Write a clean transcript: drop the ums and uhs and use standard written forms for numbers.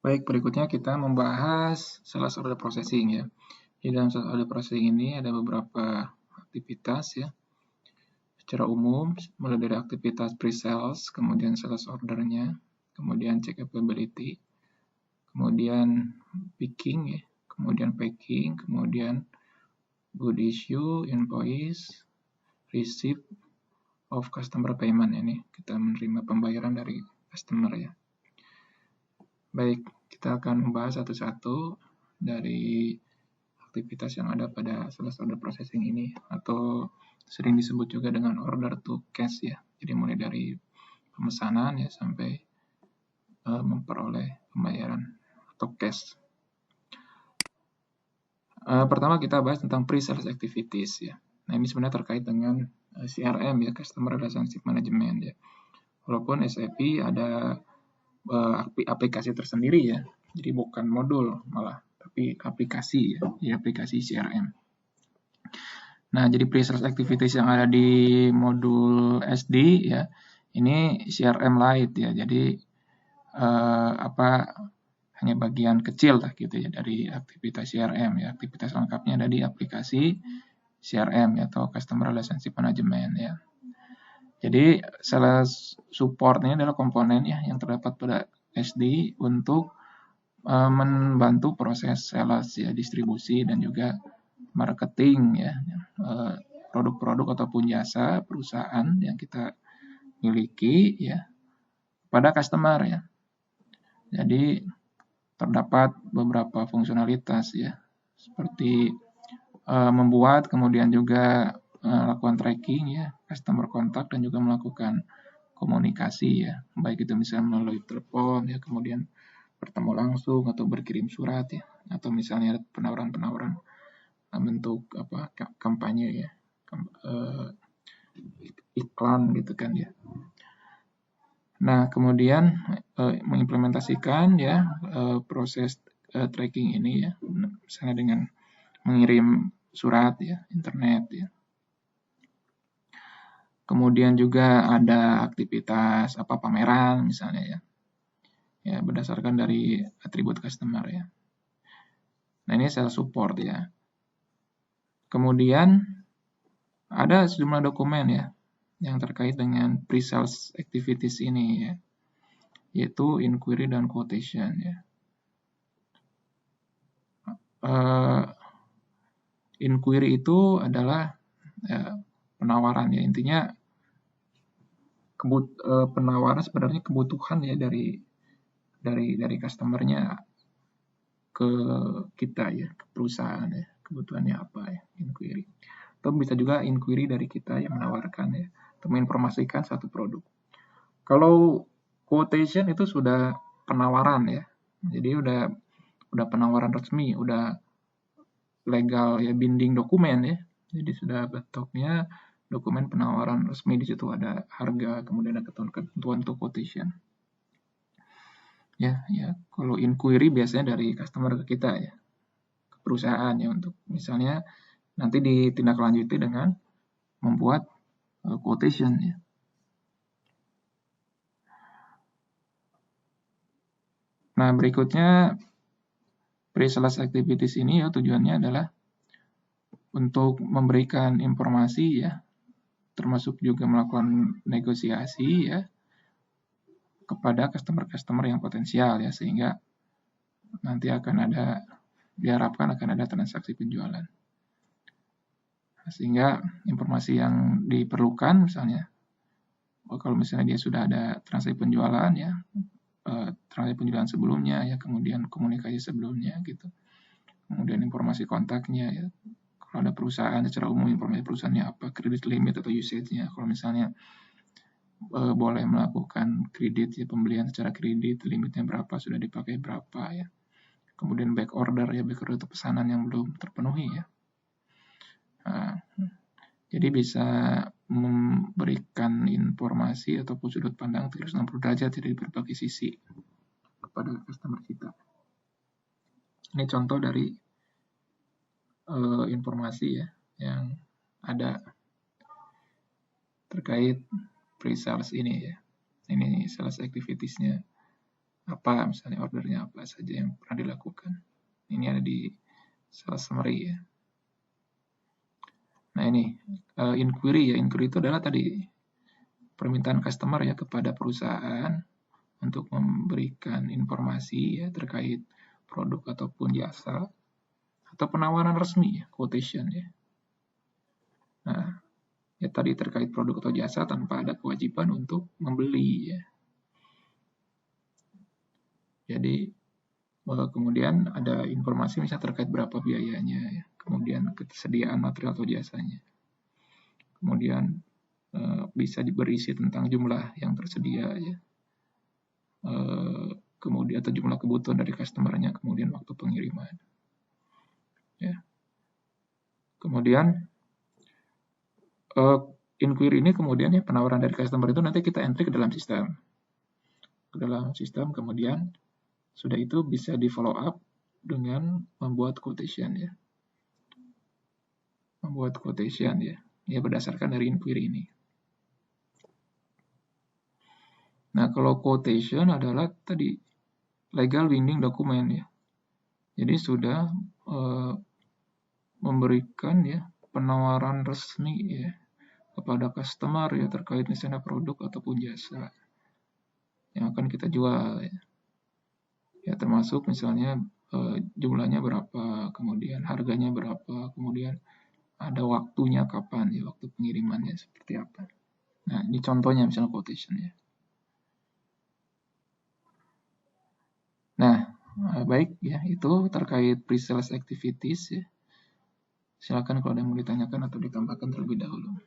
Baik, berikutnya kita membahas sales order processing ya. Di dalam sales order processing ini ada beberapa aktivitas ya. Secara umum, mulai dari aktivitas pre-sales, kemudian sales ordernya, kemudian check availability, kemudian picking ya, kemudian packing, kemudian good issue, invoice, receipt of customer payment. Ini kita menerima pembayaran dari customer ya. Baik, kita akan membahas satu-satu dari aktivitas yang ada pada sales order processing ini, atau sering disebut juga dengan order to cash ya. Jadi mulai dari pemesanan ya sampai memperoleh pembayaran atau cash. Pertama kita bahas tentang pre-sales activities ya. Nah ini sebenarnya terkait dengan CRM ya, Customer Relationship Management ya. Walaupun SAP ada aplikasi tersendiri ya, jadi bukan modul malah, tapi aplikasi ya, di aplikasi CRM. Nah, jadi pre-sales activities yang ada di modul SD ya, ini CRM Lite ya, jadi hanya bagian kecil lah gitu ya dari aktivitas CRM ya. Aktivitas lengkapnya ada di aplikasi CRM ya, atau Customer Relationship Management ya. Jadi sales support ini adalah komponen ya yang terdapat pada SD untuk membantu proses sales ya, distribusi dan juga marketing ya, produk-produk ataupun jasa perusahaan yang kita miliki ya pada customer ya. Jadi terdapat beberapa fungsionalitas ya, seperti membuat, kemudian juga lakukan tracking ya, customer contact, dan juga melakukan komunikasi ya, baik itu misalnya melalui telepon ya, kemudian bertemu langsung atau berkirim surat ya, atau misalnya penawaran-penawaran bentuk kampanye ya, iklan gitu kan ya. Nah kemudian mengimplementasikan ya proses tracking ini ya, misalnya dengan mengirim surat ya, internet ya. Kemudian juga ada aktivitas pameran misalnya ya. Ya, berdasarkan dari atribut customer ya. Nah, ini sales support ya. Kemudian ada sejumlah dokumen ya yang terkait dengan pre-sales activities ini ya, yaitu inquiry dan quotation ya. Inquiry itu adalah penawaran ya, intinya penawaran sebenarnya kebutuhan ya dari customernya ke kita ya, ke perusahaan ya, kebutuhannya apa ya, inquiry. Atau bisa juga inquiry dari kita yang menawarkan ya, atau menginformasikan satu produk. Kalau quotation itu sudah penawaran ya, jadi udah penawaran resmi, udah legal ya, binding dokumen ya, jadi sudah bentuknya dokumen penawaran resmi, di situ ada harga, kemudian ada ketentuan untuk quotation. Ya, kalau inquiry biasanya dari customer ke kita ya, ke perusahaan ya, untuk misalnya nanti ditindaklanjuti dengan membuat quotation ya. Nah, berikutnya pre-sales activities ini ya tujuannya adalah untuk memberikan informasi ya, termasuk juga melakukan negosiasi ya kepada customer-customer yang potensial ya, sehingga nanti diharapkan akan ada transaksi penjualan. Sehingga informasi yang diperlukan misalnya, kalau misalnya dia sudah ada transaksi penjualan ya, transaksi penjualan sebelumnya ya, kemudian komunikasi sebelumnya gitu, kemudian informasi kontaknya ya, kalau ada perusahaan secara umum informasi perusahaannya apa, kredit limit atau usage-nya, kalau misalnya boleh melakukan kredit ya, pembelian secara kredit, limitnya berapa, sudah dipakai berapa ya, kemudian back order itu pesanan yang belum terpenuhi ya. Nah, jadi bisa memberikan informasi ataupun sudut pandang 360 derajat dari berbagai sisi kepada customer kita. Ini contoh dari informasi ya yang ada terkait pre-sales ini ya. Ini sales activities-nya apa, misalnya ordernya apa saja yang pernah dilakukan. Ini ada di sales summary ya. Nah ini inquiry ya, inquiry itu adalah tadi permintaan customer ya kepada perusahaan untuk memberikan informasi ya terkait produk ataupun jasa atau penawaran resmi ya, quotation ya. Nah, ya tadi terkait produk atau jasa tanpa ada kewajiban untuk membeli ya. Jadi kemudian ada informasi misalnya terkait berapa biayanya ya, kemudian ketersediaan material atau jasanya. Kemudian bisa berisi tentang jumlah yang tersedia ya. Kemudian atau jumlah kebutuhan dari customer-nya, kemudian waktu pengiriman. Ya. Kemudian inquiry ini kemudian ya penawaran dari customer itu nanti kita entry ke dalam sistem. Ke dalam sistem kemudian sudah itu bisa di follow up dengan membuat quotation ya. Membuat quotation ya. Ya berdasarkan dari inquiry ini. Nah, kalau quotation adalah tadi legal binding dokumen ya. Jadi sudah memberikan ya penawaran resmi ya kepada customer ya terkait misalnya produk ataupun jasa yang akan kita jual ya. Ya termasuk misalnya jumlahnya berapa, kemudian harganya berapa, kemudian ada waktunya kapan ya, waktu pengirimannya seperti apa. Nah, ini contohnya misalnya quotation ya. Nah, baik ya, itu terkait pre-sales activities ya. Silakan kalau ada yang mau ditanyakan atau ditambahkan terlebih dahulu.